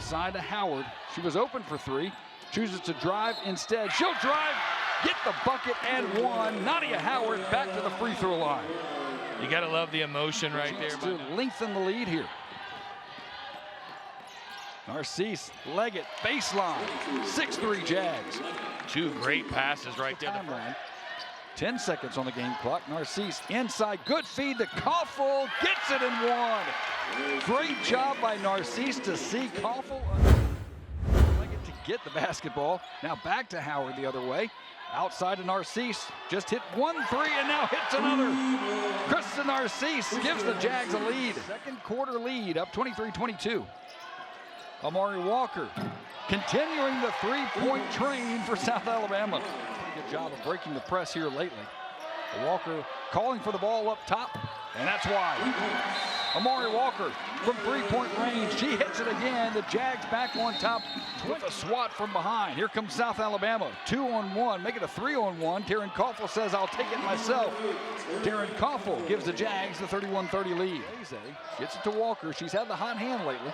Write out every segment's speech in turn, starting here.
outside to Howard. She was open for three. Chooses to drive instead. She'll drive, get the bucket, and one. Nadia Howard back to the free throw line. You got to love the emotion right there. To lengthen the lead here. Narcisse, Leggett, baseline, 6-3 Jags. Two great passes right there. Timeline. 10 seconds on the game clock. Narcisse inside, good feed to Koffel, gets it and one. Great job by Narcisse to see Koffel. Leggett to get the basketball. Now back to Howard the other way. Outside to Narcisse, just hit 1-3 and now hits another. Krista Narcisse gives the Jags a lead. Second quarter lead, up 23-22. Amari Walker continuing the three-point train for South Alabama. Pretty good job of breaking the press here lately. Walker calling for the ball up top, and that's why. Amari Walker from three-point range. She hits it again. The Jags back on top with a swat from behind. Here comes South Alabama. 2-on-1, make it a 3-on-1. Taryn Koffel says, I'll take it myself. Taryn Koffel gives the Jags the 31-30 lead. Gets it to Walker. She's had the hot hand lately.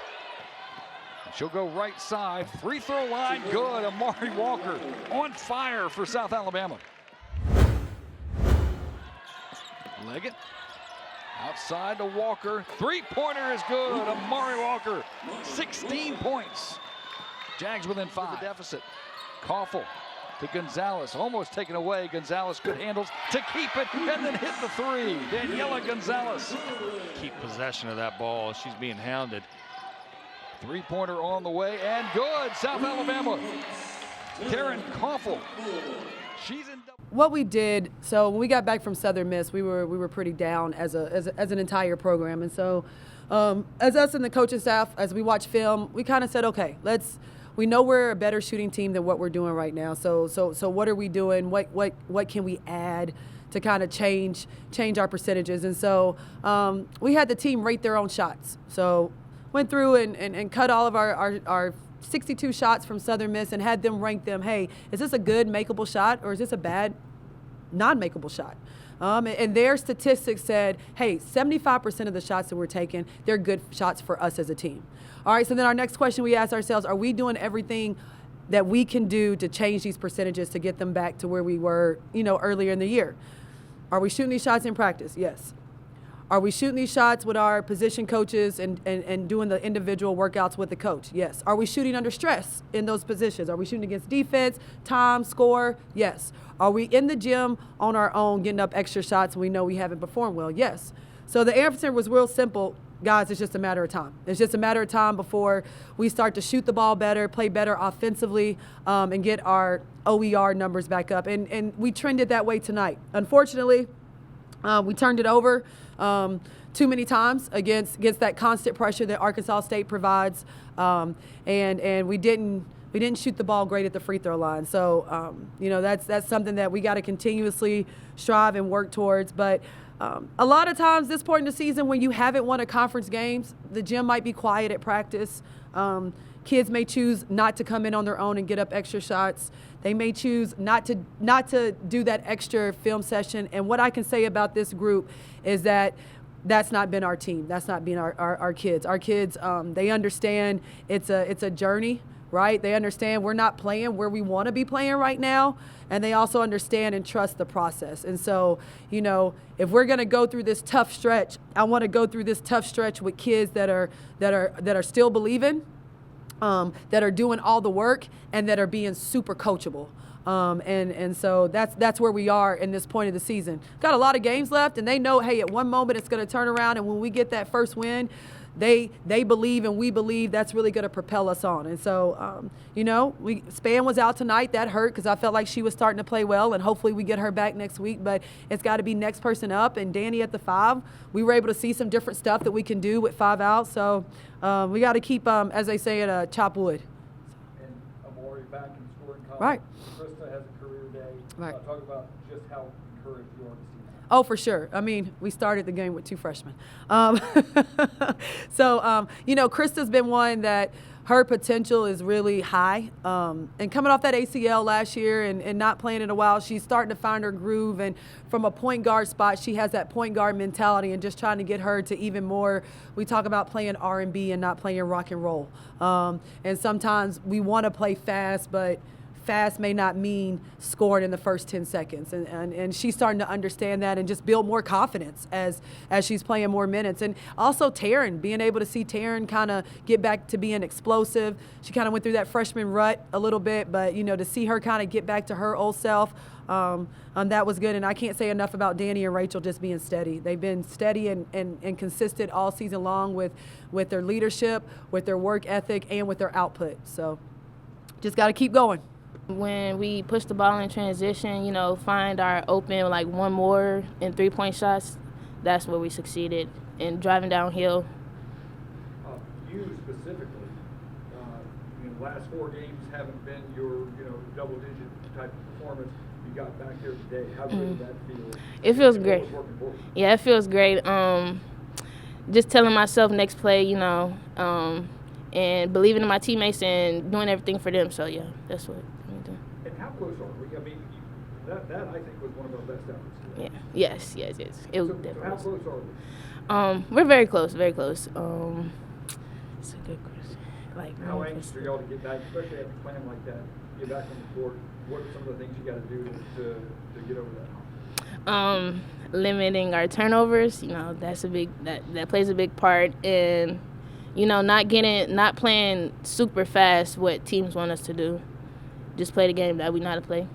She'll go right side. Free throw line, good. Amari Walker on fire for South Alabama. Leggett outside to Walker. Three-pointer is good. Amari Walker, 16 points. Jags within 5. The deficit. Koffel to Gonzalez, almost taken away. Gonzalez good handles to keep it and then hit the three. Daniela Gonzalez. Keep possession of that ball. She's being hounded. Three-pointer on the way and good. South Alabama. Taryn Koffel. She's in. What we did, so when we got back from Southern Miss, we were pretty down as an entire program, and so as us and the coaching staff, as we watch film, we kind of said, okay, we know we're a better shooting team than what we're doing right now. So what are we doing? What can we add to kind of change our percentages? And so we had the team rate their own shots. So went through and cut all of our 62 shots from Southern Miss and had them rank them. Hey, is this a good makeable shot or is this a bad non-makeable shot? And their statistics said, hey, 75% of the shots that we're taking, they're good shots for us as a team. All right, so then our next question we asked ourselves, are we doing everything that we can do to change these percentages to get them back to where we were, earlier in the year? Are we shooting these shots in practice? Yes. Are we shooting these shots with our position coaches and doing the individual workouts with the coach? Yes. Are we shooting under stress in those positions? Are we shooting against defense, time, score? Yes. Are we in the gym on our own getting up extra shots and we know we haven't performed well? Yes. So the answer was real simple. Guys, it's just a matter of time. It's just a matter of time before we start to shoot the ball better, play better offensively, and get our OER numbers back up. And we trended that way tonight. Unfortunately, we turned it over too many times against that constant pressure that Arkansas State provides, and we didn't shoot the ball great at the free throw line. So that's something that we got to continuously strive and work towards. But a lot of times this point in the season, when you haven't won a conference games, the gym might be quiet at practice. Kids may choose not to come in on their own and get up extra shots. They may choose not to do that extra film session. And what I can say about this group is that that's not been our team. That's not been our kids. Our kids, they understand it's a journey, right? They understand we're not playing where we want to be playing right now. And they also understand and trust the process. And so, if we're going to go through this tough stretch, I want to go through this tough stretch with kids that are still believing, that are doing all the work, and that are being super coachable. And so that's where we are in this point of the season. Got a lot of games left, and they know, hey, at one moment it's going to turn around, and when we get that first win, they believe and we believe that's really going to propel us on. And so, Span was out tonight. That hurt because I felt like she was starting to play well, and hopefully we get her back next week. But it's got to be next person up, and Danny at the 5. We were able to see some different stuff that we can do with 5 out. So we got to keep, as they say, chop wood. And Amari back in scoring column. Right. Krista has a career day. Right. Talk about just how encouraged you are to see that. Oh, for sure. I mean, we started the game with 2 freshmen. So, Krista's been one that her potential is really high. And coming off that ACL last year and not playing in a while, she's starting to find her groove. And from a point guard spot, she has that point guard mentality, and just trying to get her to even more. We talk about playing R&B and not playing rock and roll. And sometimes we want to play fast, but fast may not mean scoring in the first 10 seconds. And she's starting to understand that and just build more confidence as she's playing more minutes. And also Taryn, being able to see Taryn kind of get back to being explosive. She kind of went through that freshman rut a little bit, but, to see her kind of get back to her old self, that was good. And I can't say enough about Danny and Rachel just being steady. They've been steady and consistent all season long with their leadership, with their work ethic, and with their output. So just got to keep going. When we push the ball in transition, find our open, like one more in three-point shots, that's where we succeeded. In driving downhill. You specifically, last 4 games haven't been your, double-digit type of performance. You got back there today. How good did that feel? It feels great. Yeah, it feels great. Just telling myself next play, and believing in my teammates and doing everything for them. So, yeah, that's what I'm doing. And how close are we? I mean, that I think was one of our best efforts today. Yeah. Yes. It was So definitely. how close are we? We're very close, very close. It's a good question. How anxious are y'all to get back, especially after playing like that, get back on the court? What are some of the things you got to do to get over that hump? Limiting our turnovers, that's that plays a big part in, not playing super fast what teams want us to do. Just play the game that we know how to play.